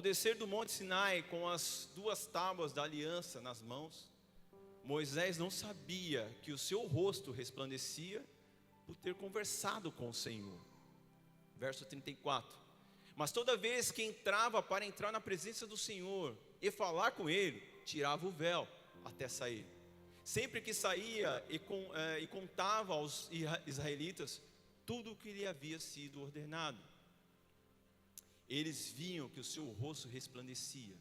Ao descer do Monte Sinai com as 2 tábuas da aliança nas mãos, Moisés não sabia que o seu rosto resplandecia por ter conversado com o Senhor. Verso 34. Mas toda vez que entrava para entrar na presença do Senhor e falar com Ele, tirava o véu até sair. Sempre que saía e contava aos israelitas tudo o que lhe havia sido ordenado, eles viam que o seu rosto resplandecia.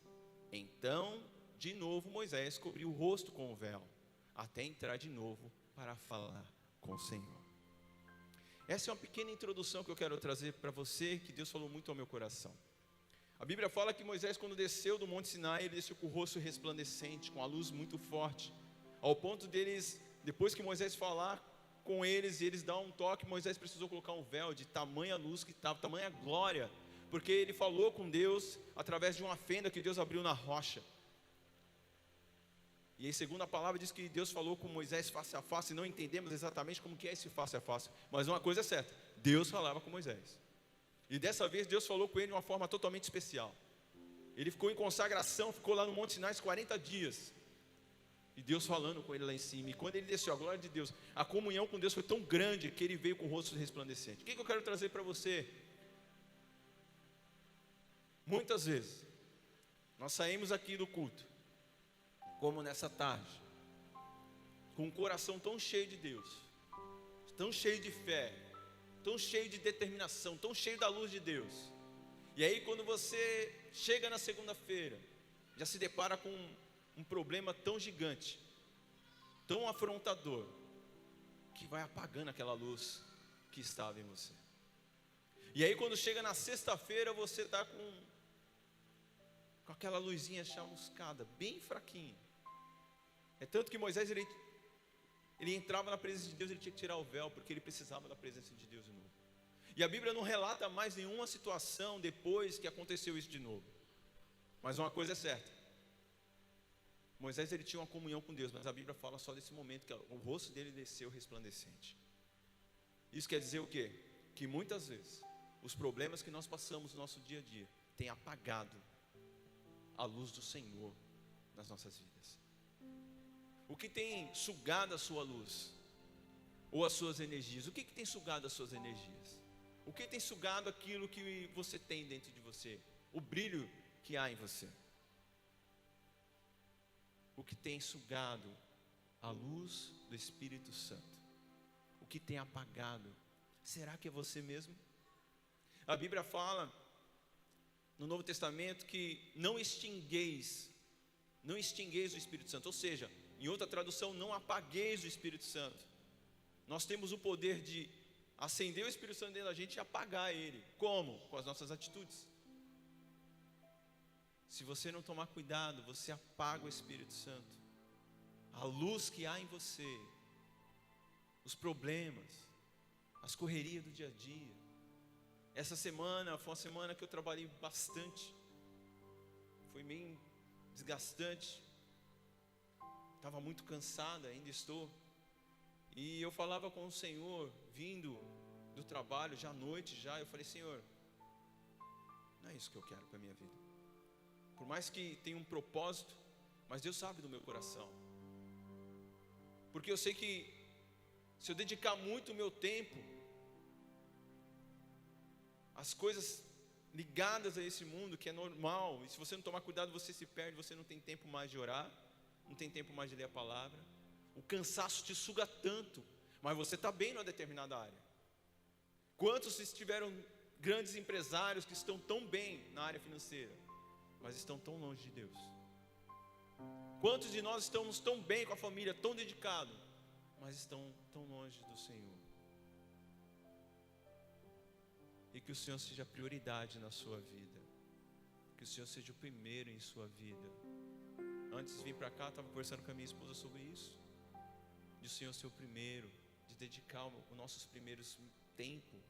Então, de novo, Moisés cobriu o rosto com o véu, até entrar de novo para falar com o Senhor. Essa é uma pequena introdução que eu quero trazer para você, que Deus falou muito ao meu coração. A Bíblia fala que Moisés, quando desceu do Monte Sinai, ele desceu com o rosto resplandecente, com a luz muito forte, ao ponto deles, depois que Moisés falar com eles, e eles dão um toque, Moisés precisou colocar um véu de tamanha luz que estava, tamanha glória, porque ele falou com Deus através de uma fenda que Deus abriu na rocha. E em segunda palavra diz que Deus falou com Moisés face a face, e não entendemos exatamente como que é esse face a face, mas uma coisa é certa, Deus falava com Moisés. E dessa vez Deus falou com ele de uma forma totalmente especial. Ele ficou em consagração, ficou lá no Monte Sinai 40 dias. E Deus falando com ele lá em cima. E quando ele desceu, a glória de Deus, a comunhão com Deus foi tão grande que ele veio com o rosto resplandecente. O que eu quero trazer para você? Muitas vezes nós saímos aqui do culto, como nessa tarde, com um coração tão cheio de Deus, tão cheio de fé, tão cheio de determinação, tão cheio da luz de Deus. E aí quando você chega na segunda-feira, já se depara com um problema tão gigante, tão afrontador, que vai apagando aquela luz que estava em você. E aí quando chega na sexta-feira, você está com aquela luzinha chamuscada, bem fraquinha. É tanto que Moisés, ele entrava na presença de Deus, ele tinha que tirar o véu, porque ele precisava da presença de Deus de novo. E a Bíblia não relata mais nenhuma situação depois que aconteceu isso de novo. Mas uma coisa é certa, Moisés, ele tinha uma comunhão com Deus, mas a Bíblia fala só desse momento, que o rosto dele desceu resplandecente. Isso quer dizer o quê? Que muitas vezes, os problemas que nós passamos no nosso dia a dia, têm apagado a luz do Senhor nas nossas vidas. O que tem sugado a sua luz? Ou as suas energias? O que tem sugado as suas energias? O que tem sugado aquilo que você tem dentro de você? O brilho que há em você? O que tem sugado a luz do Espírito Santo? O que tem apagado? Será que é você mesmo? A Bíblia fala no Novo Testamento que não extingueis o Espírito Santo, ou seja, em outra tradução, não apagueis o Espírito Santo. Nós temos o poder de acender o Espírito Santo dentro da gente e apagar ele. Como? Com as nossas atitudes. Se você não tomar cuidado, você apaga o Espírito Santo. A luz que há em você, os problemas, as correrias do dia a dia. Essa semana foi uma semana que eu trabalhei bastante. Foi meio desgastante. Estava muito cansado, ainda estou. E eu falava com o Senhor, vindo do trabalho, já à noite já. Eu falei, Senhor, não é isso que eu quero para a minha vida. Por mais que tenha um propósito, mas Deus sabe do meu coração. Porque eu sei que se eu dedicar muito o meu tempo às coisas ligadas a esse mundo, que é normal, e se você não tomar cuidado, você se perde, você não tem tempo mais de orar, não tem tempo mais de ler a palavra. O cansaço te suga tanto, mas você está bem numa determinada área. Quantos tiveram grandes empresários que estão tão bem na área financeira, mas estão tão longe de Deus? Quantos de nós estamos tão bem com a família, tão dedicados, mas estão tão longe do Senhor? E que o Senhor seja a prioridade na sua vida, que o Senhor seja o primeiro em sua vida. Antes de vir para cá, estava conversando com a minha esposa sobre isso, de o Senhor ser o primeiro, de dedicar os nossos primeiros tempos.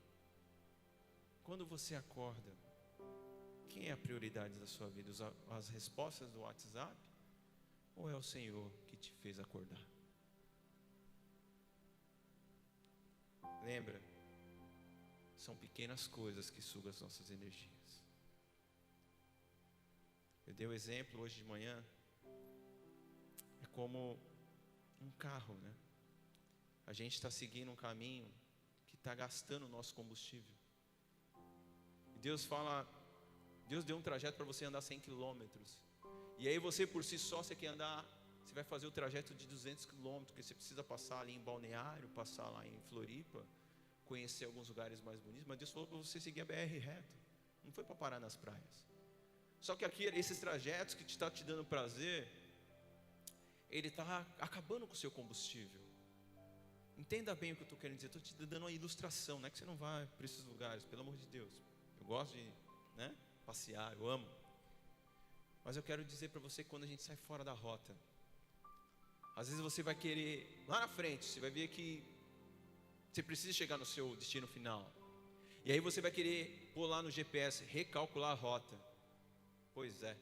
Quando você acorda, quem é a prioridade da sua vida? As respostas do WhatsApp? Ou é o Senhor que te fez acordar? Lembra? São pequenas coisas que sugam as nossas energias. dei o exemplo hoje de manhã, é como um carro, né? A gente está seguindo um caminho que está gastando o nosso combustível. E Deus deu um trajeto para você andar 100 quilômetros. E aí você por si só, você quer andar, você vai fazer o trajeto de 200 quilômetros, porque você precisa passar ali em Balneário, passar lá em Floripa, conhecer alguns lugares mais bonitos. Mas Deus falou para você seguir a BR reto, não foi para parar nas praias. Só que aqui, esses trajetos que está te dando prazer, ele está acabando com o seu combustível. Entenda bem o que eu estou querendo dizer. Estou te dando uma ilustração. Não é que você não vai para esses lugares, pelo amor de Deus. Eu gosto de passear, eu amo. Mas eu quero dizer para você que quando a gente sai fora da rota, às vezes você vai querer, lá na frente, você vai ver que você precisa chegar no seu destino final. E aí você vai querer pôr lá no GPS, recalcular a rota. Pois é.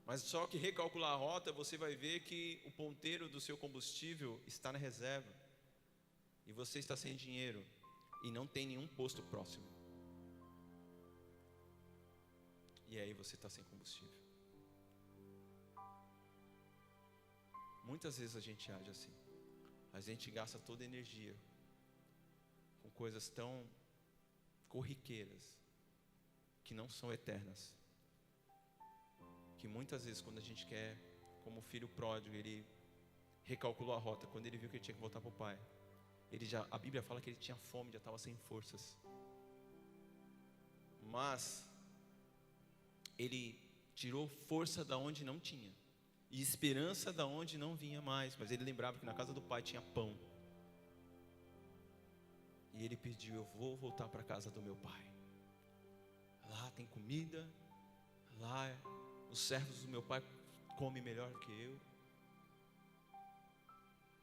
Mas só que recalcular a rota, você vai ver que o ponteiro do seu combustível está na reserva. E você está sem dinheiro. E não tem nenhum posto próximo. E aí você está sem combustível. Muitas vezes a gente age assim. A gente gasta toda a energia com coisas tão corriqueiras, que não são eternas. Que muitas vezes quando a gente quer, como o filho pródigo, ele recalculou a rota. Quando ele viu que ele tinha que voltar para o pai, a Bíblia fala que ele tinha fome, já estava sem forças. Mas ele tirou força da onde não tinha, e esperança da onde não vinha mais. Mas ele lembrava que na casa do pai tinha pão. E ele pediu: eu vou voltar para a casa do meu pai. Lá tem comida, lá os servos do meu pai comem melhor que eu.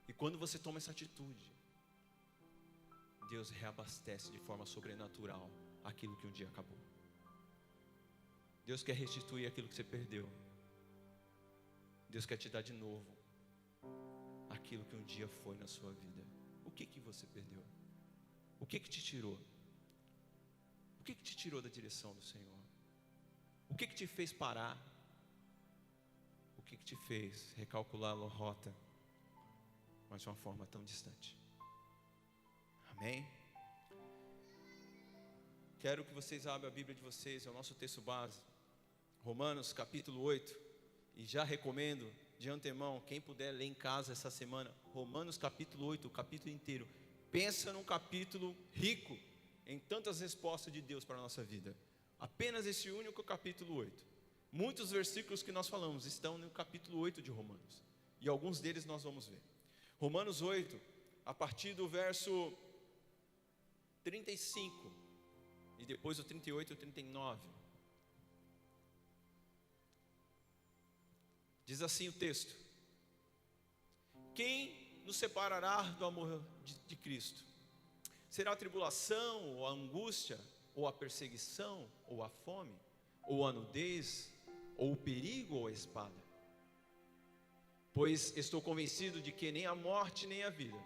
E quando você toma essa atitude, Deus reabastece de forma sobrenatural aquilo que um dia acabou. Deus quer restituir aquilo que você perdeu. Deus quer te dar de novo aquilo que um dia foi na sua vida. O que você perdeu? O que te tirou? O que te tirou da direção do Senhor? O que te fez parar? O que te fez recalcular a rota, mas de uma forma tão distante? Amém? Quero que vocês abram a Bíblia de vocês, é o nosso texto base, Romanos capítulo 8. E já recomendo de antemão, quem puder ler em casa essa semana, Romanos capítulo 8, o capítulo inteiro. Pensa num capítulo rico em tantas respostas de Deus para a nossa vida. Apenas esse único capítulo 8. Muitos versículos que nós falamos estão no capítulo 8 de Romanos. E alguns deles nós vamos ver. Romanos 8, a partir do verso 35. E depois o 38 e o 39. Diz assim o texto: quem nos separará do amor de Cristo? Será a tribulação, ou a angústia, ou a perseguição, ou a fome, ou a nudez, ou o perigo, ou a espada? Pois estou convencido de que nem a morte, nem a vida,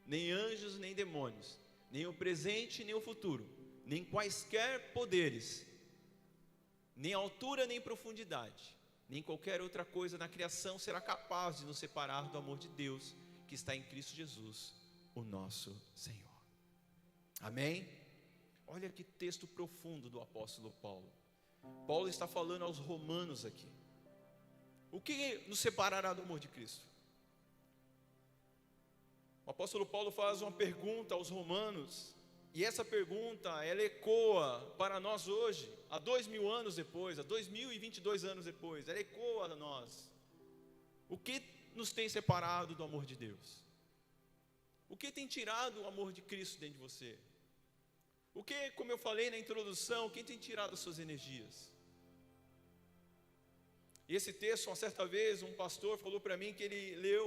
nem anjos, nem demônios, nem o presente, nem o futuro, nem quaisquer poderes, nem altura, nem profundidade, nem qualquer outra coisa na criação será capaz de nos separar do amor de Deus que está em Cristo Jesus, o nosso Senhor. Amém? Olha que texto profundo do apóstolo Paulo. Paulo está falando aos romanos aqui. O que nos separará do amor de Cristo? O apóstolo Paulo faz uma pergunta aos romanos, e essa pergunta, ela ecoa para nós hoje, há 2000 anos depois, há 2022 anos depois, ela ecoa a nós. O que nos tem separado do amor de Deus? O que tem tirado o amor de Cristo dentro de você? O que, como eu falei na introdução, quem tem tirado as suas energias? E esse texto, uma certa vez, um pastor falou para mim que ele leu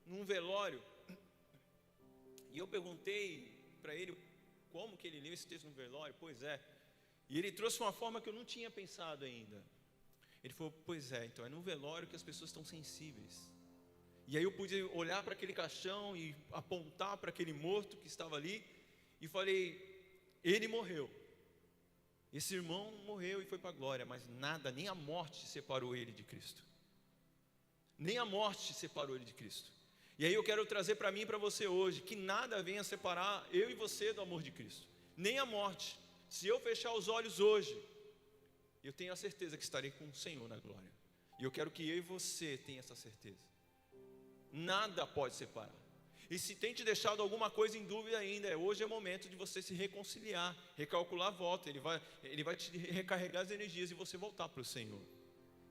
num velório. E eu perguntei para ele como que ele leu esse texto no velório. Pois é. E ele trouxe uma forma que eu não tinha pensado ainda. Ele falou: pois é, então é no velório que as pessoas estão sensíveis. E aí eu pude olhar para aquele caixão e apontar para aquele morto que estava ali, e falei: ele morreu. Esse irmão morreu e foi para a glória, mas nada, nem a morte separou ele de Cristo. Nem a morte separou ele de Cristo. E aí eu quero trazer para mim e para você hoje, que nada venha separar eu e você do amor de Cristo. Nem a morte. Se eu fechar os olhos hoje, eu tenho a certeza que estarei com o Senhor na glória. E eu quero que eu e você tenham essa certeza. Nada pode separar. E se tem te deixado alguma coisa em dúvida ainda, hoje é o momento de você se reconciliar, recalcular a volta. Ele vai te recarregar as energias e você voltar para o Senhor.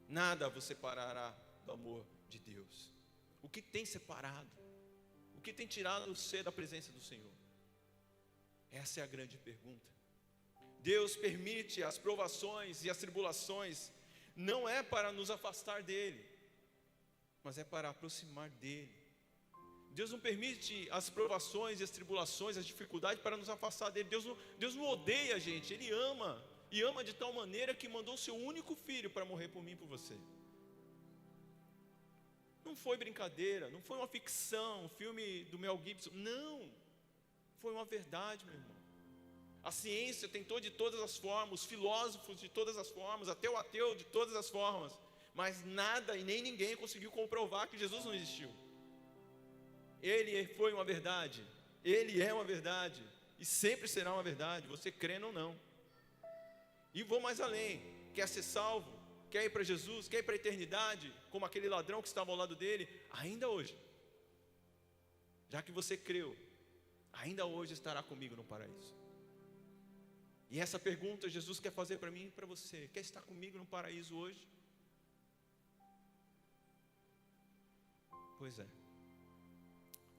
Nada vos separará do amor de Deus. O que tem separado? O que tem tirado você da presença do Senhor? Essa é a grande pergunta. Deus permite as provações e as tribulações, não é para nos afastar dEle, mas é para aproximar dEle. Deus não permite as provações e as tribulações, as dificuldades para nos afastar dEle. Deus não odeia a gente, Ele ama, e ama de tal maneira que mandou o seu único filho para morrer por mim e por você. Não foi brincadeira, não foi uma ficção, um filme do Mel Gibson, não, foi uma verdade, meu irmão. A ciência tentou de todas as formas, os filósofos de todas as formas, até o ateu de todas as formas, mas nada e nem ninguém conseguiu comprovar que Jesus não existiu. Ele foi uma verdade, Ele é uma verdade, e sempre será uma verdade, você crendo ou não. E vou mais além, quer ser salvo, quer ir para Jesus, quer ir para a eternidade, como aquele ladrão que estava ao lado dele, ainda hoje, já que você creu, ainda hoje estará comigo no paraíso. E essa pergunta Jesus quer fazer para mim e para você: quer estar comigo no paraíso hoje? Pois é,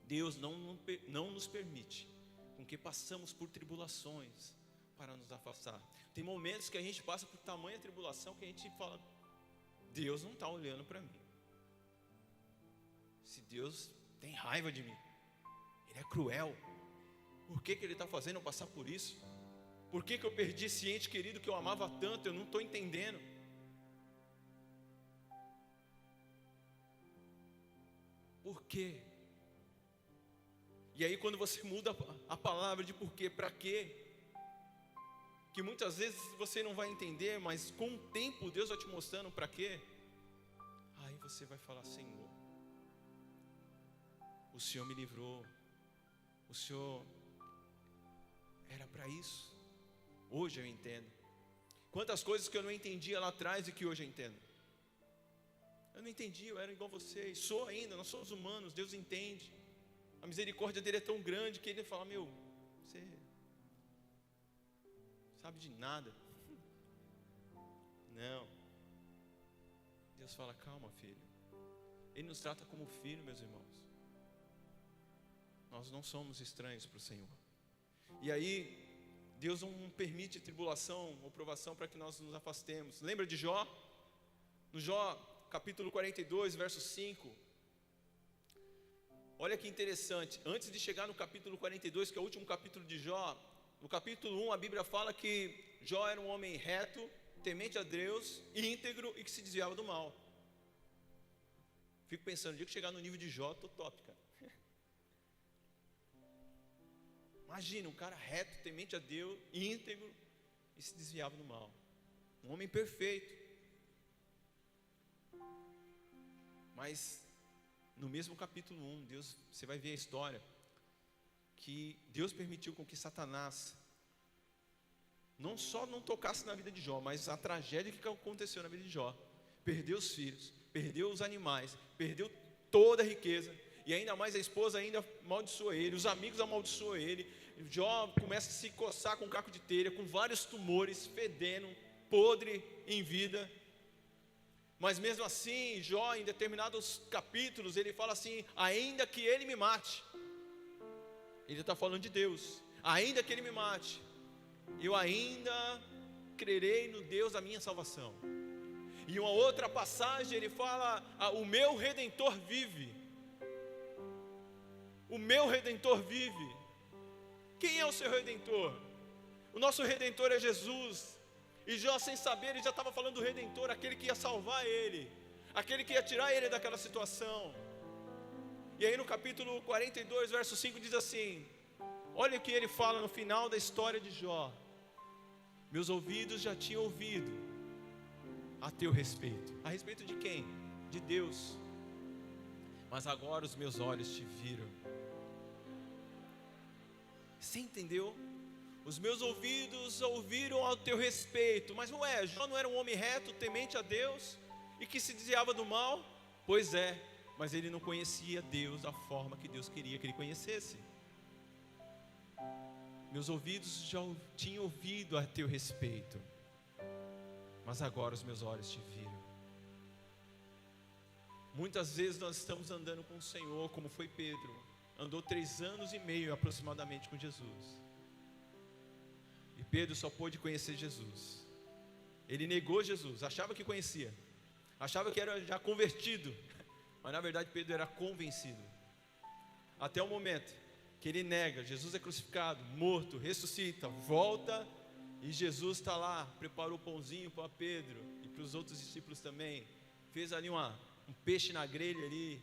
Deus não nos permite com que passamos por tribulações para nos afastar. Tem momentos que a gente passa por tamanha tribulação que a gente fala: Deus não está olhando para mim. Se Deus tem raiva de mim, Ele é cruel, por que Ele está fazendo eu passar por isso? Por que eu perdi esse ente querido que eu amava tanto? Eu não estou entendendo. Por quê? E aí quando você muda a palavra de porquê para quê, que muitas vezes você não vai entender, mas com o tempo Deus vai te mostrando para quê, aí você vai falar: Senhor, o Senhor me livrou, o Senhor era para isso. Hoje eu entendo. Quantas coisas que eu não entendia lá atrás e que hoje eu entendo. Eu não entendia, eu era igual vocês, sou ainda, nós somos humanos, Deus entende. A misericórdia dele é tão grande que Ele fala: meu, você sabe de nada. Não. Deus fala: calma, filho. Ele nos trata como filho, meus irmãos. Nós não somos estranhos para o Senhor. E aí Deus não permite tribulação ou provação para que nós nos afastemos. Lembra de Jó? No Jó, capítulo 42, verso 5. Olha que interessante. Antes de chegar no capítulo 42, que é o último capítulo de Jó, no capítulo 1 a Bíblia fala que Jó era um homem reto, temente a Deus, íntegro e que se desviava do mal. Fico pensando, no dia que chegar no nível de Jó, estou top, cara. Imagina, um cara reto, temente a Deus, íntegro e se desviava do mal. Um homem perfeito. Mas no mesmo capítulo 1, você vai ver a história que Deus permitiu com que Satanás não só não tocasse na vida de Jó, mas a tragédia que aconteceu na vida de Jó. Perdeu os filhos, perdeu os animais, perdeu toda a riqueza. E ainda mais a esposa ainda amaldiçoou ele, os amigos amaldiçoou ele. Jó começa a se coçar com um caco de telha, com vários tumores, fedendo, podre em vida. Mas mesmo assim, Jó, em determinados capítulos, ele fala assim: ainda que ele me mate. Ele está falando de Deus. Ainda que ele me mate, eu ainda crerei no Deus da minha salvação. E uma outra passagem ele fala: o meu Redentor vive. O meu Redentor vive. Quem é o seu Redentor? O nosso Redentor é Jesus. E Jó, sem saber, ele já estava falando do Redentor, aquele que ia salvar ele, aquele que ia tirar ele daquela situação. E aí no capítulo 42, verso 5 diz assim: olha o que ele fala no final da história de Jó. Meus ouvidos já tinham ouvido a teu respeito. A respeito de quem? De Deus. Mas agora os meus olhos te viram. Você entendeu? Os meus ouvidos ouviram ao teu respeito. Mas Jó não era um homem reto, temente a Deus e que se desviava do mal? Pois é, mas ele não conhecia Deus da forma que Deus queria que ele conhecesse. Meus ouvidos já tinham ouvido a teu respeito, mas agora os meus olhos te viram. Muitas vezes nós estamos andando com o Senhor, como foi Pedro, andou 3 anos e meio aproximadamente com Jesus, e Pedro só pôde conhecer Jesus. Ele negou Jesus, achava que conhecia, achava que era já convertido, mas na verdade Pedro era convencido, até o momento que ele nega. Jesus é crucificado, morto, ressuscita, volta, e Jesus está lá, preparou o pãozinho para Pedro e para os outros discípulos também, fez ali um peixe na grelha ali,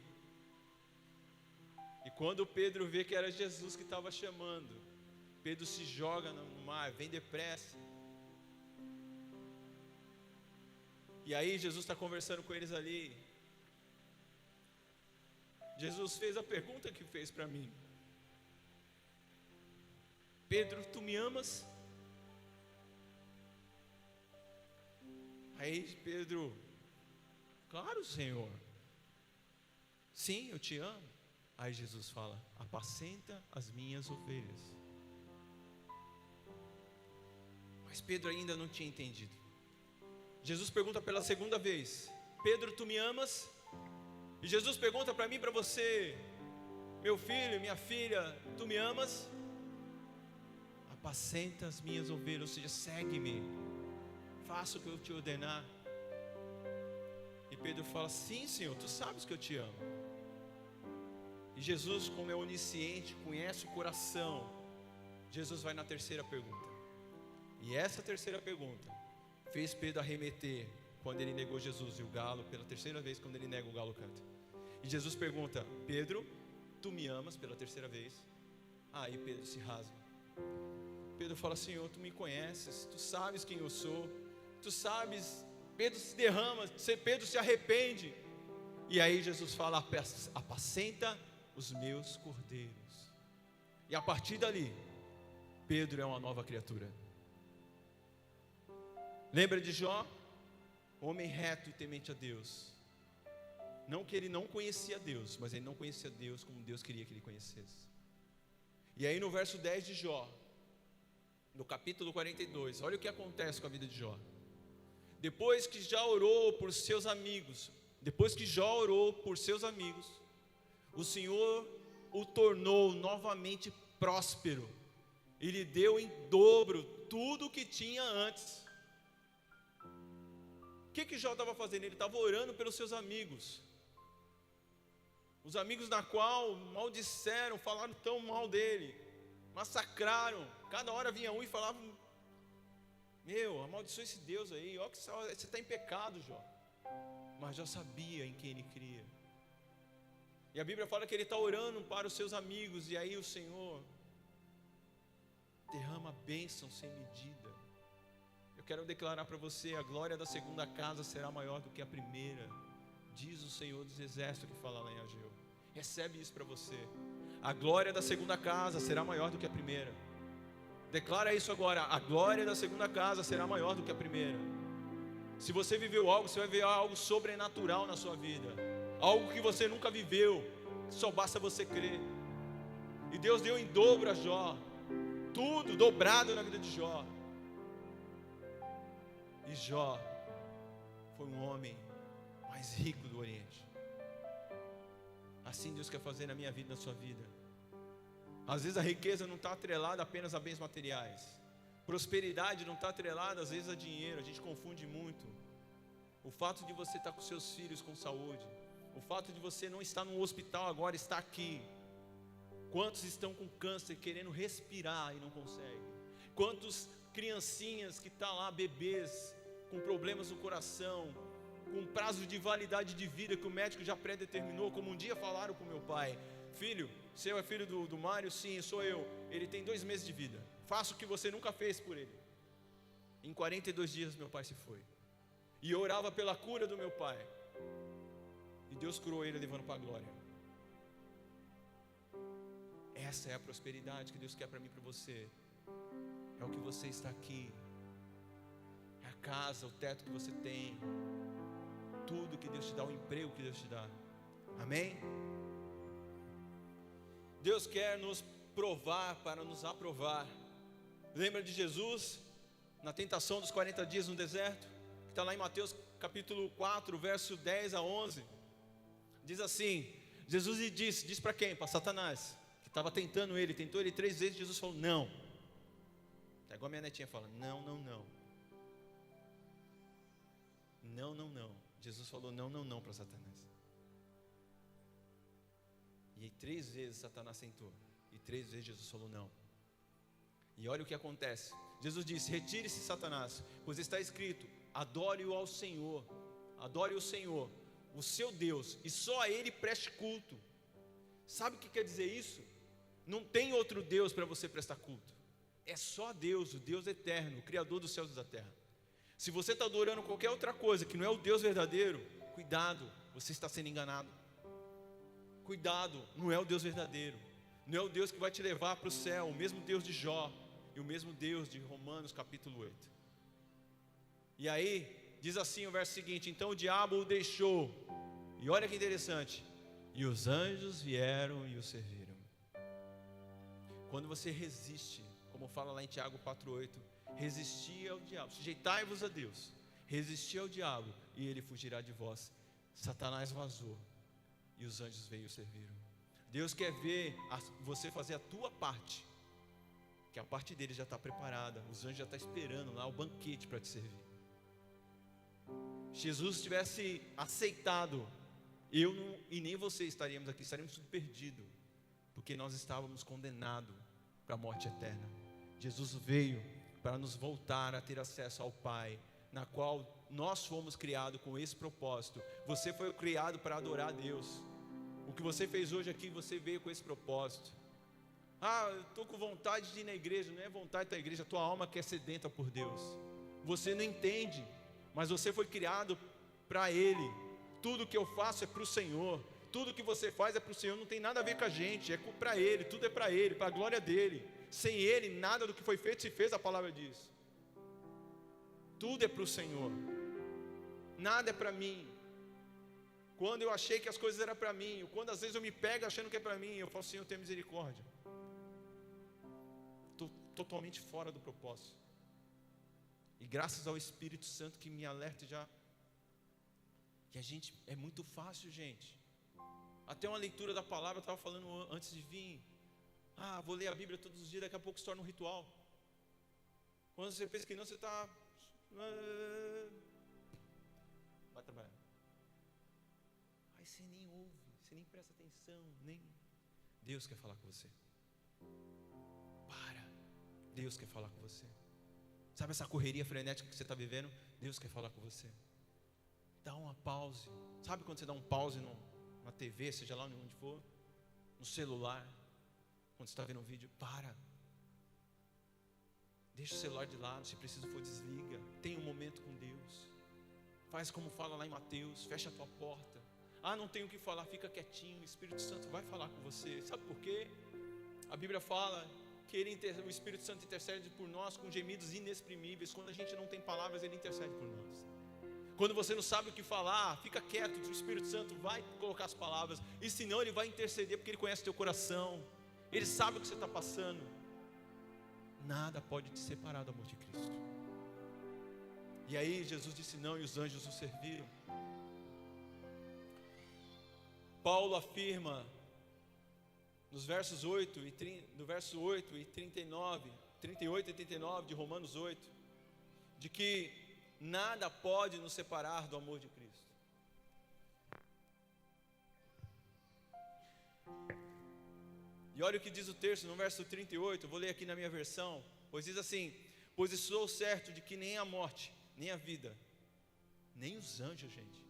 e quando Pedro vê que era Jesus que estava chamando, Pedro se joga no mar, vem depressa, e aí Jesus está conversando com eles ali. Jesus fez a pergunta que fez para mim: Pedro, tu me amas? Aí Pedro: claro, Senhor, sim, eu te amo. Aí Jesus fala: apacenta as minhas ovelhas. Mas Pedro ainda não tinha entendido. Jesus pergunta pela segunda vez: Pedro, tu me amas? E Jesus pergunta para mim e para você: meu filho, minha filha, tu me amas? Apacenta as minhas ovelhas, ou seja, segue-me, faça o que eu te ordenar. E Pedro fala: sim, Senhor, tu sabes que eu te amo. E Jesus, como é onisciente, conhece o coração, Jesus vai na terceira pergunta. E essa terceira pergunta fez Pedro arremeter quando ele negou Jesus, e o galo, pela terceira vez, quando ele nega, o galo canta. E Jesus pergunta: Pedro, tu me amas? Pela terceira vez. Aí Pedro se rasga. Pedro fala: Senhor, tu me conheces, tu sabes quem eu sou, tu sabes. Pedro se derrama, Pedro se arrepende. E aí Jesus fala: apacenta os meus cordeiros. E a partir dali, Pedro é uma nova criatura. Lembra de Jó? Homem reto e temente a Deus. Não que ele não conhecia Deus, mas ele não conhecia Deus como Deus queria que ele conhecesse. E aí no verso 10 de Jó, no capítulo 42, olha o que acontece com a vida de Jó. Depois que Jó orou por seus amigos, o Senhor o tornou novamente próspero e lhe deu em dobro tudo o que tinha antes. O que Jó estava fazendo? Ele estava orando pelos seus amigos, os amigos da qual maldisseram, falaram tão mal dele, massacraram. Cada hora vinha um e falava: meu, amaldiçoa esse Deus aí, ó, que você está em pecado, Jó. Mas Jó sabia em quem ele cria. E a Bíblia fala que ele está orando para os seus amigos, e aí o Senhor derrama bênção sem medida. Eu quero declarar para você: a glória da segunda casa será maior do que a primeira, diz o Senhor dos Exércitos, que fala lá em Ageu. Recebe isso para você. A glória da segunda casa será maior do que a primeira. Declara isso agora: a glória da segunda casa será maior do que a primeira. Se você viveu algo, você vai ver algo sobrenatural na sua vida, algo que você nunca viveu, só basta você crer. E Deus deu em dobro a Jó, tudo dobrado na vida de Jó. E Jó foi um homem mais rico do Oriente. Assim Deus quer fazer na minha vida, na sua vida. Às vezes a riqueza não está atrelada apenas a bens materiais. Prosperidade não está atrelada às vezes a dinheiro. A gente confunde muito. O fato de você estar com seus filhos com saúde, o fato de você não estar no hospital agora, estar aqui. Quantos estão com câncer querendo respirar e não conseguem? Quantos criancinhas que estão lá, bebês, com problemas no coração, com prazo de validade de vida que o médico já pré-determinou, como um dia falaram com meu pai: filho, você é filho do Mário? Sim, sou eu. Ele tem 2 meses de vida. Faça o que você nunca fez por ele. Em 42 dias meu pai se foi. E eu orava pela cura do meu pai. E Deus curou ele, levando para a glória. Essa é a prosperidade que Deus quer para mim e para você. É o que você está aqui. É a casa, o teto que você tem. Tudo que Deus te dá, o emprego que Deus te dá. Amém? Deus quer nos provar para nos aprovar. Lembra de Jesus na tentação dos 40 dias no deserto? Que está lá em Mateus capítulo 4, verso 10 a 11. Diz assim: Jesus lhe disse para quem? Para Satanás, que estava tentando ele, tentou ele 3 vezes. Jesus falou não. É igual a minha netinha fala: não, não, não. Não, não, não. Jesus falou não, não, não para Satanás. E 3 vezes Satanás tentou, e 3 vezes Jesus falou não. E olha o que acontece. Jesus disse: retire-se, Satanás, pois está escrito: adore-o ao Senhor, adore o Senhor, o seu Deus, e só a Ele preste culto. Sabe o que quer dizer isso? Não tem outro Deus para você prestar culto. É só Deus, o Deus eterno, o Criador dos céus e da terra. Se você está adorando qualquer outra coisa que não é o Deus verdadeiro, cuidado, você está sendo enganado. Cuidado, não é o Deus verdadeiro. Não é o Deus que vai te levar para o céu. O mesmo Deus de Jó e o mesmo Deus de Romanos capítulo 8. E aí, diz assim o verso seguinte: então o diabo o deixou. E olha que interessante: e os anjos vieram e o serviram. Quando você resiste, como fala lá em Tiago 4,8, resistir ao diabo, sujeitai-vos a Deus, resistir ao diabo e ele fugirá de vós. Satanás vazou e os anjos veio e o serviram. Deus quer ver você fazer a tua parte, que a parte dele já está preparada. Os anjos já estão esperando lá o banquete para te servir. Se Jesus tivesse aceitado, eu não, e nem você estaríamos aqui, estaríamos tudo perdido, porque nós estávamos condenados para a morte eterna. Jesus veio para nos voltar a ter acesso ao Pai, na qual nós fomos criados com esse propósito. Você foi criado para adorar a Deus. O que você fez hoje aqui, você veio com esse propósito. Eu estou com vontade de ir na igreja. Não é vontade da igreja, a tua alma quer sedenta por Deus. Você não entende, mas você foi criado para Ele. Tudo que eu faço é para o Senhor. Tudo que você faz é para o Senhor, não tem nada a ver com a gente, é para Ele, tudo é para Ele, para a glória dEle. Sem Ele, nada do que foi feito se fez, a palavra diz. Tudo é para o Senhor, nada é para mim. Quando eu achei que as coisas eram para mim, ou quando às vezes eu me pego achando que é para mim, eu falo: Senhor, tenha misericórdia. Estou totalmente fora do propósito. E graças ao Espírito Santo que me alerta já, que a gente, é muito fácil, gente. Até uma leitura da palavra, eu estava falando antes de vir. Vou ler a Bíblia todos os dias, daqui a pouco se torna um ritual. Quando você pensa que não, você está... vai trabalhar. Aí você nem ouve, você nem presta atenção, nem... Deus quer falar com você. Para. Deus quer falar com você. Sabe essa correria frenética que você está vivendo? Deus quer falar com você. Dá uma pause. Sabe quando você dá um pause na TV, seja lá onde for, no celular, quando você está vendo um vídeo? Para. Deixa o celular de lado, se preciso for desliga. Tenha um momento com Deus. Faz como fala lá em Mateus, fecha a tua porta. Não tenho o que falar, fica quietinho. O Espírito Santo vai falar com você. Sabe por quê? A Bíblia fala que o Espírito Santo intercede por nós com gemidos inexprimíveis. Quando a gente não tem palavras, Ele intercede por nós. Quando você não sabe o que falar, fica quieto, o Espírito Santo vai colocar as palavras. E se não, Ele vai interceder, porque Ele conhece teu coração. Ele sabe o que você está passando. Nada pode te separar do amor de Cristo. E aí Jesus disse não, e os anjos o serviram. Paulo afirma no verso 8 e 39, 38 e 39 de Romanos 8, de que nada pode nos separar do amor de Cristo. E olha o que diz o texto no verso 38, eu vou ler aqui na minha versão, pois diz assim: pois estou certo de que nem a morte, nem a vida, nem os anjos, gente,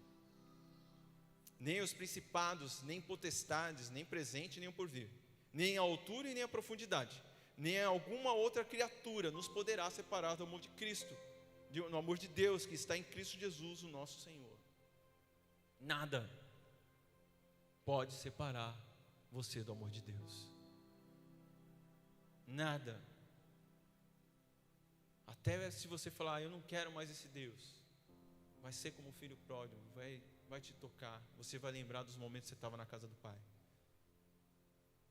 nem os principados, nem potestades, nem presente, nem o porvir, nem a altura e nem a profundidade, nem alguma outra criatura nos poderá separar do amor de Cristo, no amor de Deus que está em Cristo Jesus, o nosso Senhor. Nada pode separar você do amor de Deus. Nada. Até se você falar, eu não quero mais esse Deus, vai ser como o filho pródigo, vai te tocar. Você vai lembrar dos momentos que você estava na casa do Pai,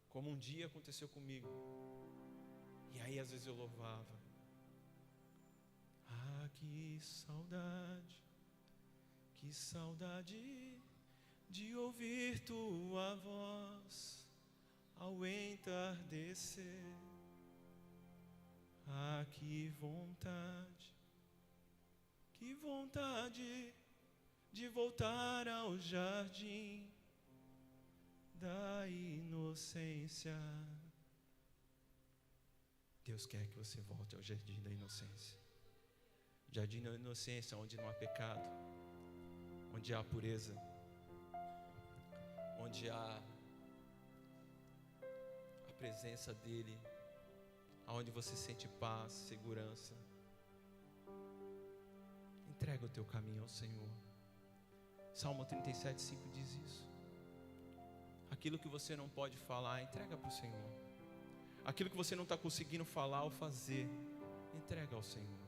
como um dia aconteceu comigo. E aí às vezes eu louvava. Ah, que saudade de ouvir tua voz ao entardecer. Ah, que vontade de voltar ao jardim da inocência. Deus quer que você volte ao jardim da inocência. Jardim da inocência, onde não há pecado, onde há pureza, onde há a presença dEle, aonde você sente paz, segurança. Entrega o teu caminho ao Senhor. Salmo 37:5 diz isso. Aquilo que você não pode falar, entrega para o Senhor. Aquilo que você não está conseguindo falar ou fazer, entrega ao Senhor.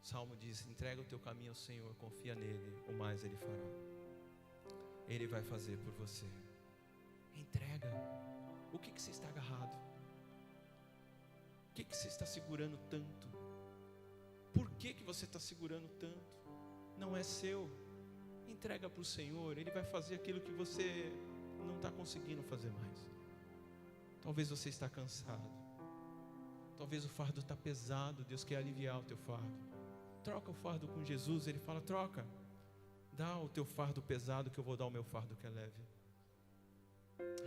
Salmo diz, entrega o teu caminho ao Senhor, confia nele, o mais Ele fará. Ele vai fazer por você. Entrega. O que você está agarrado? O que você está segurando tanto? Por que você está segurando tanto? Não é seu. Entrega para o Senhor. Ele vai fazer aquilo que você não está conseguindo fazer mais. Talvez você está cansado. Talvez o fardo está pesado. Deus quer aliviar o teu fardo. Troca o fardo com Jesus. Ele fala, troca. Dá o teu fardo pesado, que eu vou dar o meu fardo que é leve.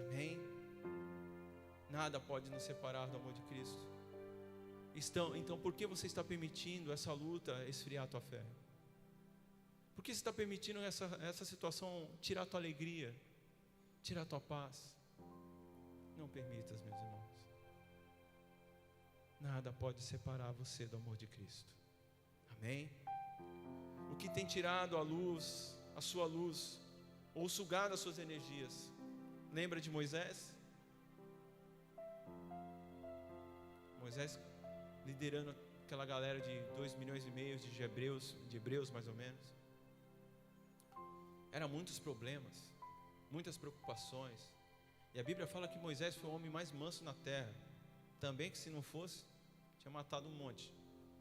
Amém? Nada pode nos separar do amor de Cristo. Então, por que você está permitindo essa luta esfriar a tua fé? Por que você está permitindo essa situação tirar a tua alegria, tirar a tua paz? Não permitas, meus irmãos. Nada pode separar você do amor de Cristo. Amém? O que tem tirado a sua luz, ou sugado as suas energias? Lembra de Moisés? Moisés liderando aquela galera de 2,5 milhões de hebreus mais ou menos. Eram muitos problemas, muitas preocupações. E a Bíblia fala que Moisés foi o homem mais manso na terra. Também que se não fosse, tinha matado um monte.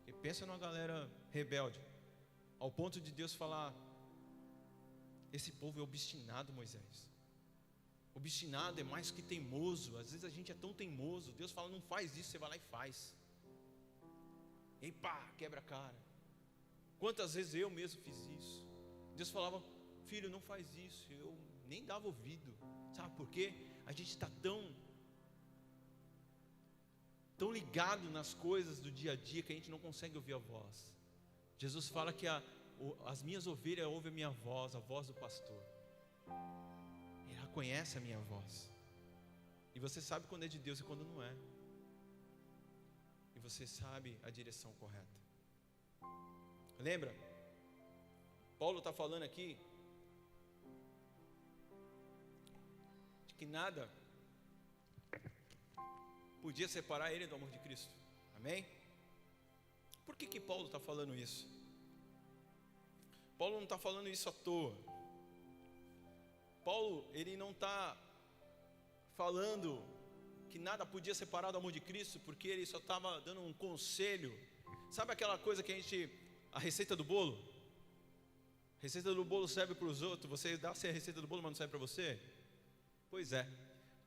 E pensa numa galera rebelde, ao ponto de Deus falar, esse povo é obstinado, Moisés. Obstinado é mais que teimoso. Às vezes a gente é tão teimoso. Deus fala, não faz isso, você vai lá e faz. E pá, quebra a cara. Quantas vezes eu mesmo fiz isso? Deus falava, filho, não faz isso. Eu nem dava ouvido. Sabe por quê? A gente está tão ligado nas coisas do dia a dia que a gente não consegue ouvir a voz. Jesus fala que as minhas ovelhas ouvem a minha voz, a voz do pastor. Ela conhece a minha voz. E você sabe quando é de Deus e quando não é. E você sabe a direção correta. Lembra? Paulo está falando aqui de que nada podia separar ele do amor de Cristo. Amém? Por que Paulo está falando isso? Paulo não está falando isso à toa. Paulo, ele não está falando que nada podia separar do amor de Cristo, porque ele só estava dando um conselho. Sabe aquela coisa que a receita do bolo? A receita do bolo serve para os outros, você dá a receita do bolo, mas não serve para você? Pois é,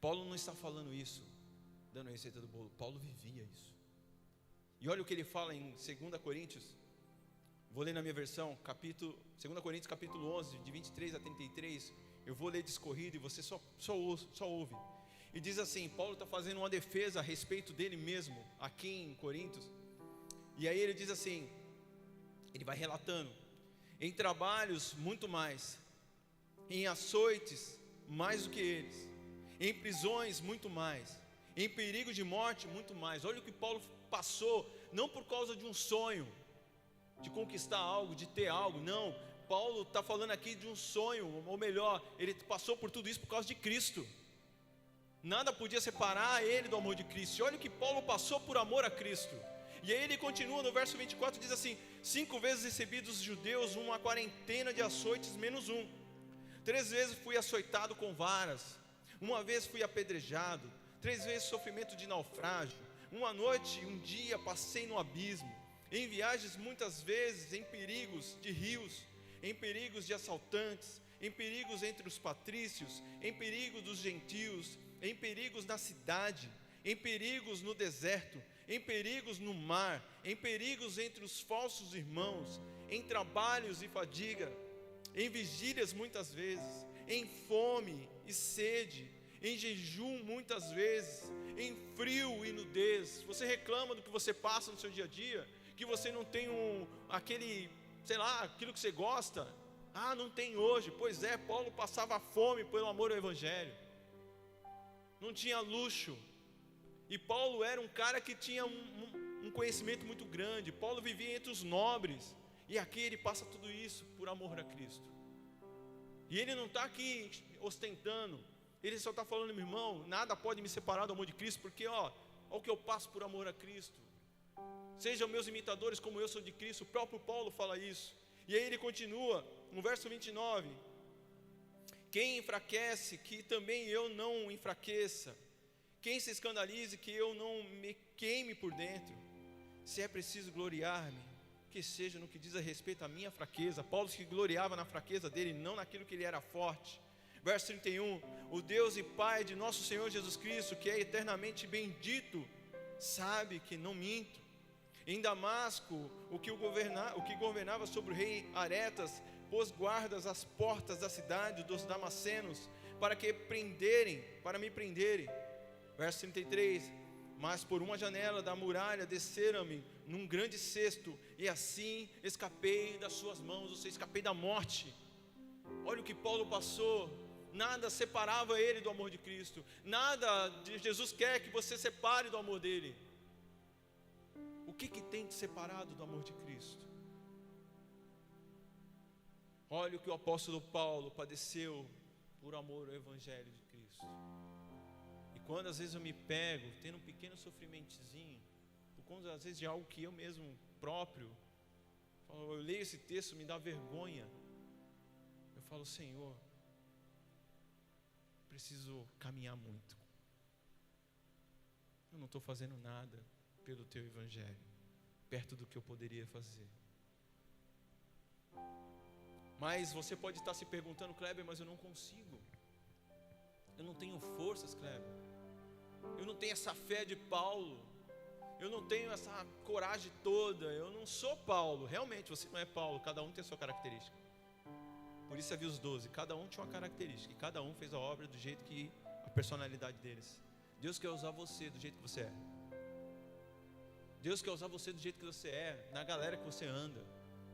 Paulo não está falando isso, dando a receita do bolo. Paulo vivia isso. E olha o que ele fala em 2 Coríntios, vou ler na minha versão, 2 Coríntios capítulo 11, de 23 a 33, eu vou ler discorrido e você só ouve. E diz assim, Paulo está fazendo uma defesa a respeito dele mesmo, aqui em Coríntios. E aí ele diz assim, ele vai relatando, em trabalhos muito mais, em açoites mais do que eles, em prisões muito mais, em perigo de morte muito mais. Olha o que Paulo passou não por causa de um sonho, de conquistar algo, de ter algo, não. Paulo está falando aqui de um sonho, ou melhor, ele passou por tudo isso por causa de Cristo. Nada podia separar ele do amor de Cristo. E olha o que Paulo passou por amor a Cristo. E aí ele continua no verso 24, diz assim: 5 vezes recebi dos judeus uma quarentena de açoites menos um. 3 vezes fui açoitado com varas. 1 vez fui apedrejado. 3 vezes sofrimento de naufrágio. 1 noite e 1 dia passei no abismo. Em viagens muitas vezes, em perigos de rios, em perigos de assaltantes, em perigos entre os patrícios, em perigos dos gentios, em perigos na cidade, em perigos no deserto, em perigos no mar, em perigos entre os falsos irmãos, em trabalhos e fadiga, em vigílias muitas vezes, em fome e sede, em jejum muitas vezes, em frio e nudez. Você reclama do que você passa no seu dia a dia, que você não tem aquilo que você gosta. Ah, não tem hoje. Pois é, Paulo passava fome pelo amor ao Evangelho, não tinha luxo. E Paulo era um cara que tinha um conhecimento muito grande. Paulo vivia entre os nobres, e aqui ele passa tudo isso por amor a Cristo. E ele não está aqui ostentando, ele só está falando: meu irmão, nada pode me separar do amor de Cristo, porque olha o que eu passo por amor a Cristo. Sejam meus imitadores como eu sou de Cristo. O próprio Paulo fala isso. E aí ele continua no verso 29: quem enfraquece, que também eu não enfraqueça. Quem se escandalize, que eu não me queime por dentro. Se é preciso gloriar-me, que seja no que diz a respeito à minha fraqueza. Paulo se gloriava na fraqueza dele, não naquilo que ele era forte. Verso 31: o Deus e Pai de nosso Senhor Jesus Cristo, que é eternamente bendito, sabe que não minto. Em Damasco, o que governava sobre o rei Aretas, pôs guardas às portas da cidade dos damascenos, para me prenderem. Verso 33: mas por uma janela da muralha desceram-me num grande cesto, e assim escapei das suas mãos. Ou seja, escapei da morte. Olha o que Paulo passou. Nada separava ele do amor de Cristo. Nada de Jesus quer que você separe do amor dele. O que tem te separado do amor de Cristo? Olha o que o apóstolo Paulo padeceu por amor ao Evangelho de Cristo. E quando às vezes eu me pego tendo um pequeno sofrimentozinho, por conta às vezes de algo que eu mesmo próprio, eu leio esse texto, me dá vergonha. Eu falo: Senhor, preciso caminhar muito. Eu não estou fazendo nada pelo teu Evangelho, perto do que eu poderia fazer. Mas você pode estar se perguntando: Kleber, mas eu não consigo. Eu não tenho forças, Kleber. Eu não tenho essa fé de Paulo. Eu não tenho essa coragem toda. Eu não sou Paulo. Realmente, você não é Paulo. Cada um tem a sua característica. Por isso havia os 12. Cada um tinha uma característica. E cada um fez a obra do jeito que a personalidade deles. Deus quer usar você do jeito que você é. Deus quer usar você do jeito que você é, na galera que você anda,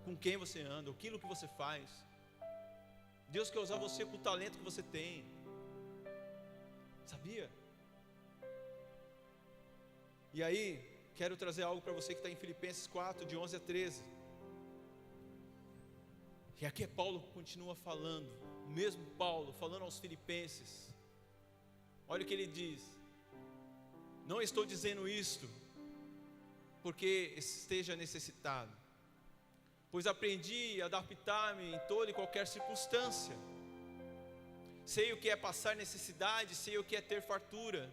com quem você anda, aquilo que você faz. Deus quer usar você com o talento que você tem. Sabia? E aí, quero trazer algo para você que está em Filipenses 4, de 11 a 13. E aqui Paulo continua falando, o mesmo Paulo falando aos filipenses. Olha o que ele diz: não estou dizendo isto porque esteja necessitado, pois aprendi a adaptar-me em toda e qualquer circunstância. Sei o que é passar necessidade, sei o que é ter fartura.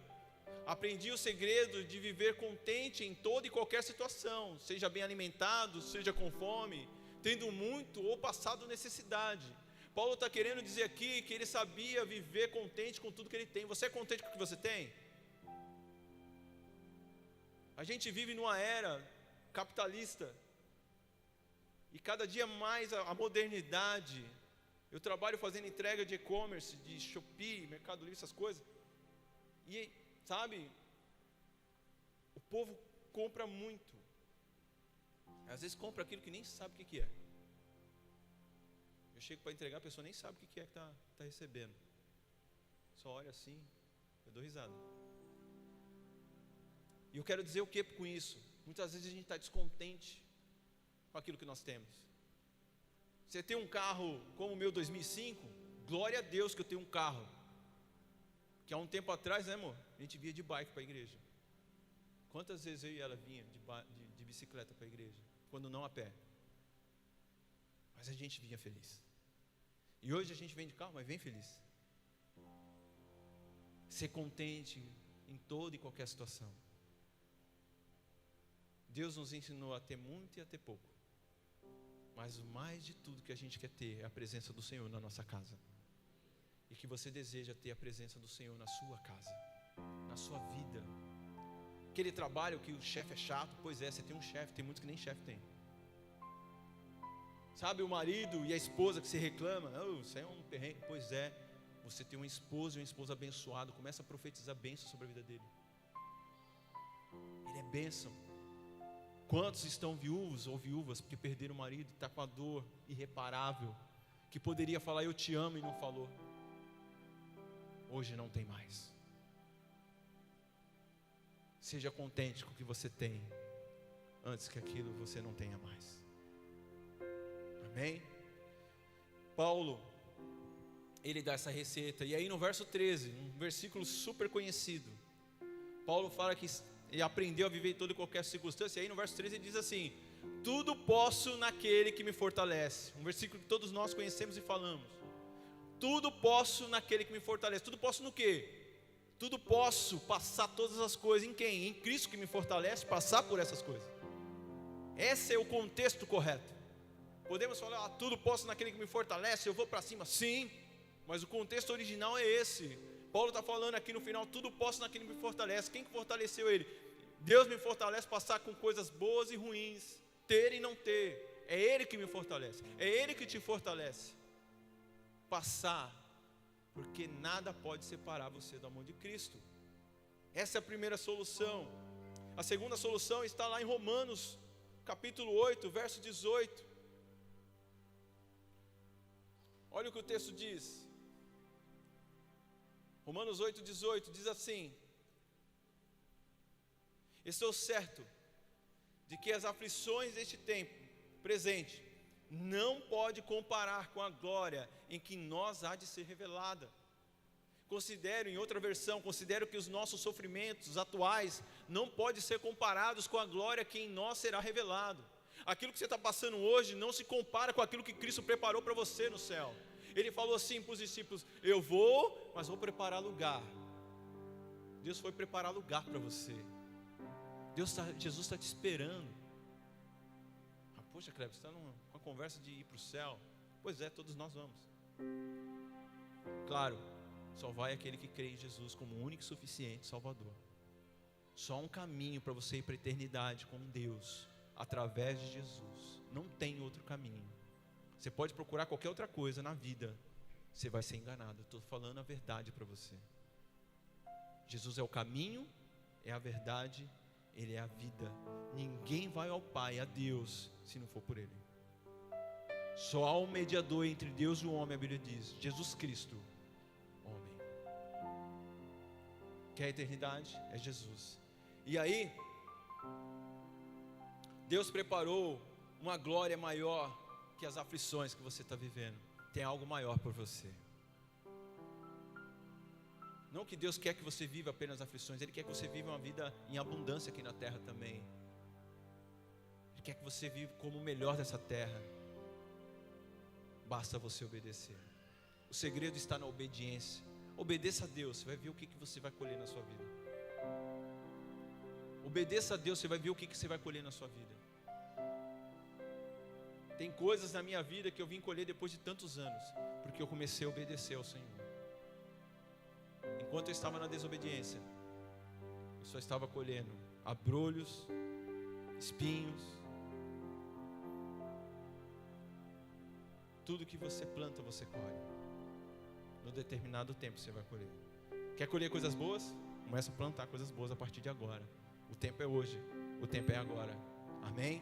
Aprendi o segredo de viver contente em toda e qualquer situação, seja bem alimentado, seja com fome, tendo muito ou passado necessidade. Paulo está querendo dizer aqui que ele sabia viver contente com tudo que ele tem. Você é contente com o que você tem? A gente vive numa era capitalista, e cada dia mais a modernidade. Eu trabalho fazendo entrega de e-commerce, de Shopee, Mercado Livre, essas coisas. E sabe, o povo compra muito. Às vezes compra aquilo que nem sabe o que é. Eu chego para entregar, a pessoa nem sabe o que é que está recebendo. Só olha assim, eu dou risada. E eu quero dizer o que com isso? Muitas vezes a gente está descontente com aquilo que nós temos. Você tem um carro como o meu 2005, glória a Deus que eu tenho um carro. Que há um tempo atrás, né, amor? A gente via de bike para a igreja. Quantas vezes eu e ela vinha de bicicleta para a igreja? Quando não a pé. Mas a gente vinha feliz. E hoje a gente vem de carro, mas vem feliz. Ser contente em toda e qualquer situação. Deus nos ensinou a ter muito e a ter pouco. Mas o mais de tudo que a gente quer ter é a presença do Senhor na nossa casa. E que você deseja ter a presença do Senhor na sua casa, na sua vida. Aquele trabalho que o chefe é chato, pois é, você tem um chefe, tem muitos que nem chefe tem. Sabe, o marido e a esposa que se reclama, isso é um perrengue, pois é, você tem uma esposa e uma esposa abençoada, começa a profetizar bênção sobre a vida dele. Ele é bênção. Quantos estão viúvos ou viúvas porque perderam o marido, está com a dor irreparável, que poderia falar eu te amo e não falou. Hoje não tem mais. Seja contente com o que você tem, antes que aquilo você não tenha mais. Amém? Paulo, ele dá essa receita, e aí no verso 13, um versículo super conhecido, Paulo fala que ele aprendeu a viver em toda e qualquer circunstância, e aí no verso 13 ele diz assim: tudo posso naquele que me fortalece. Um versículo que todos nós conhecemos e falamos. Tudo posso naquele que me fortalece. Tudo posso no quê? Tudo posso passar todas as coisas em quem? Em Cristo que me fortalece, passar por essas coisas. Esse é o contexto correto. Podemos falar, tudo posso naquele que me fortalece, eu vou para cima, sim, mas o contexto original é esse. Paulo está falando aqui no final, tudo posso naquele que me fortalece. Quem que fortaleceu ele? Deus me fortalece passar com coisas boas e ruins, ter e não ter. É Ele que me fortalece, é Ele que te fortalece. Passar, porque nada pode separar você do amor de Cristo. Essa é a primeira solução. A segunda solução está lá em Romanos, capítulo 8, verso 18. Olha o que o texto diz. Romanos 8, 18, diz assim: estou certo de que as aflições deste tempo presente não pode comparar com a glória em que nós há de ser revelada. Considero, em outra versão, considero que os nossos sofrimentos atuais não podem ser comparados com a glória que em nós será revelado. Aquilo que você está passando hoje não se compara com aquilo que Cristo preparou para você no céu. Ele falou assim para os discípulos: eu vou, mas vou preparar lugar. Deus foi preparar lugar para você. Jesus está te esperando. Poxa, Cleber, você está com uma conversa de ir para o céu? Pois é, todos nós vamos. Claro, só vai aquele que crê em Jesus como único e suficiente Salvador. Só um caminho para você ir para a eternidade com Deus, através de Jesus. Não tem outro caminho. Você pode procurar qualquer outra coisa na vida, você vai ser enganado. Eu estou falando a verdade para você. Jesus é o caminho, é a verdade, Ele é a vida. Ninguém vai ao Pai, a Deus, se não for por Ele. Só há um mediador entre Deus e o homem, a Bíblia diz: Jesus Cristo, homem. Quer a eternidade? É Jesus. E aí, Deus preparou uma glória maior que as aflições que você está vivendo. Tem algo maior por você. Não que Deus quer que você viva apenas aflições, Ele quer que você viva uma vida em abundância aqui na terra também. Ele quer que você viva como o melhor dessa terra. Basta você obedecer. O segredo está na obediência. Obedeça a Deus, você vai ver o que você vai colher na sua vida. Obedeça a Deus, você vai ver o que você vai colher na sua vida. Tem coisas na minha vida que eu vim colher depois de tantos anos, porque eu comecei a obedecer ao Senhor. Enquanto eu estava na desobediência, eu só estava colhendo abrolhos, espinhos. Tudo que você planta, você colhe. No determinado tempo você vai colher. Quer colher coisas boas? Começa a plantar coisas boas a partir de agora. O tempo é hoje, o tempo é agora. Amém?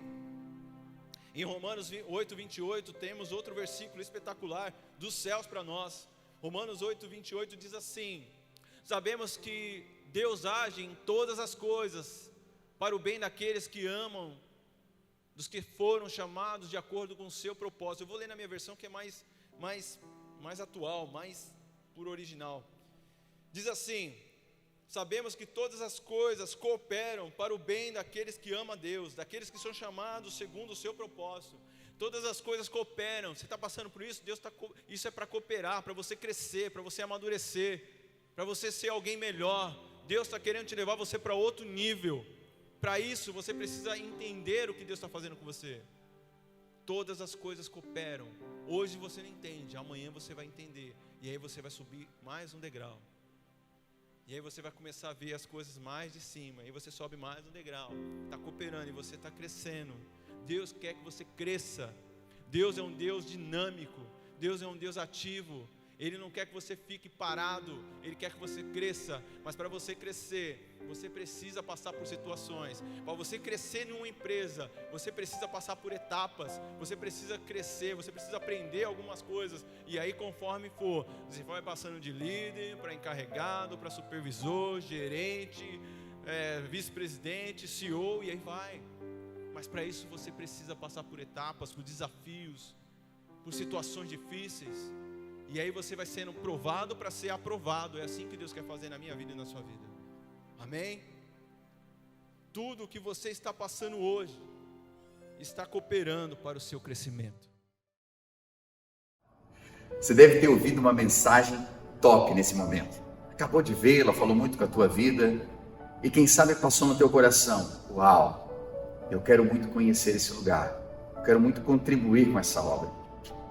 Em Romanos 8, 28, temos outro versículo espetacular dos céus para nós. Romanos 8, 28 diz assim: sabemos que Deus age em todas as coisas para o bem daqueles que amam, dos que foram chamados de acordo com o seu propósito. Eu vou ler na minha versão que é mais atual, mais por original. Diz assim: sabemos que todas as coisas cooperam para o bem daqueles que amam a Deus, daqueles que são chamados segundo o seu propósito. Todas as coisas cooperam. Você está passando por isso? Isso é para cooperar, para você crescer, para você amadurecer, para você ser alguém melhor. Deus está querendo te levar você para outro nível. Para isso você precisa entender o que Deus está fazendo com você. Todas as coisas cooperam. Hoje você não entende, amanhã você vai entender. E aí você vai subir mais um degrau. E aí você vai começar a ver as coisas mais de cima. E aí você sobe mais um degrau. Está cooperando e você está crescendo. Deus quer que você cresça. Deus é um Deus dinâmico. Deus é um Deus ativo. Ele não quer que você fique parado. Ele quer que você cresça. Mas para você crescer, você precisa passar por situações. Para você crescer em uma empresa, você precisa passar por etapas. Você precisa crescer, você precisa aprender algumas coisas. E aí conforme for, você vai passando de líder para encarregado, para supervisor, gerente, vice-presidente, CEO, e aí vai. Mas para isso você precisa passar por etapas, por desafios, por situações difíceis. E aí você vai sendo provado para ser aprovado. É assim que Deus quer fazer na minha vida e na sua vida. Amém? Tudo o que você está passando hoje está cooperando para o seu crescimento. Você deve ter ouvido uma mensagem top nesse momento. Acabou de vê-la, falou muito com a tua vida. E quem sabe passou no teu coração: uau, eu quero muito conhecer esse lugar. Eu quero muito contribuir com essa obra.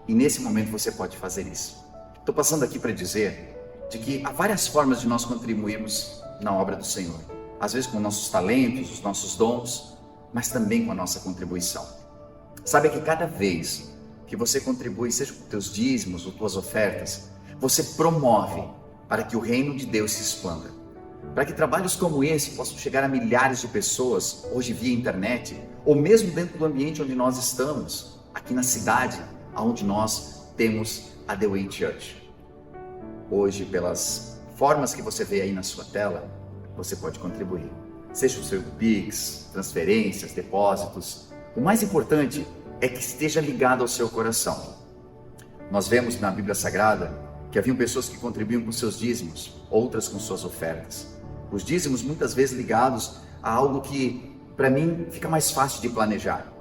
E nesse momento você pode fazer isso. Estou passando aqui para dizer de que há várias formas de nós contribuirmos na obra do Senhor. Às vezes com nossos talentos, os nossos dons, mas também com a nossa contribuição. Sabe que cada vez que você contribui, seja com teus dízimos ou tuas ofertas, você promove para que o reino de Deus se expanda. Para que trabalhos como esse possam chegar a milhares de pessoas, hoje via internet, ou mesmo dentro do ambiente onde nós estamos, aqui na cidade, onde nós temos a The Way Church. Hoje, pelas formas que você vê aí na sua tela, você pode contribuir. Seja o seu Pix, transferências, depósitos. O mais importante é que esteja ligado ao seu coração. Nós vemos na Bíblia Sagrada que haviam pessoas que contribuíam com seus dízimos, outras com suas ofertas. Os dízimos muitas vezes ligados a algo que, para mim, fica mais fácil de planejar.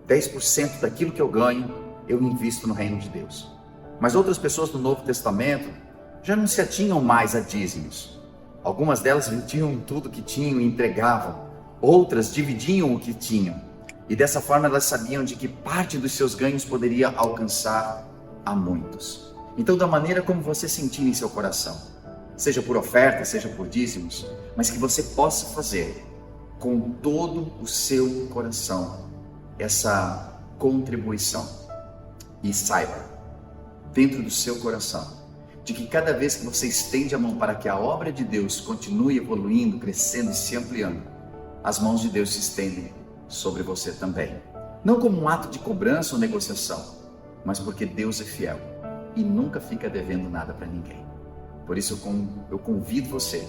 10% daquilo que eu ganho, eu invisto no reino de Deus. Mas outras pessoas do Novo Testamento já não se atinham mais a dízimos. Algumas delas vendiam tudo que tinham e entregavam. Outras dividiam o que tinham. E dessa forma elas sabiam de que parte dos seus ganhos poderia alcançar a muitos. Então, da maneira como você sentir em seu coração, seja por oferta, seja por dízimos, mas que você possa fazer com todo o seu coração essa contribuição. E saiba, dentro do seu coração, de que cada vez que você estende a mão para que a obra de Deus continue evoluindo, crescendo e se ampliando, as mãos de Deus se estendem sobre você também. Não como um ato de cobrança ou negociação, mas porque Deus é fiel e nunca fica devendo nada para ninguém. Por isso eu convido você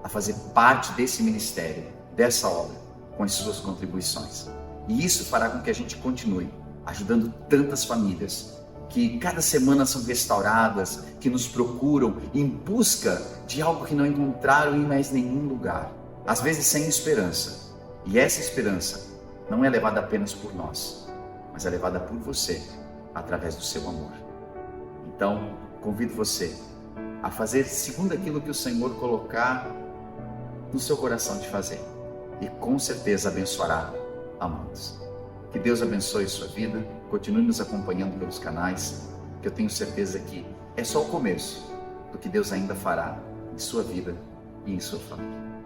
a fazer parte desse ministério, dessa obra, com as suas contribuições. E isso fará com que a gente continue ajudando tantas famílias que cada semana são restauradas, que nos procuram em busca de algo que não encontraram em mais nenhum lugar. Às vezes sem esperança. E essa esperança não é levada apenas por nós, mas é levada por você, através do seu amor. Então, convido você a fazer segundo aquilo que o Senhor colocar no seu coração de fazer. E com certeza abençoará a muitos. Que Deus abençoe sua vida, continue nos acompanhando pelos canais, que eu tenho certeza que é só o começo do que Deus ainda fará em sua vida e em sua família.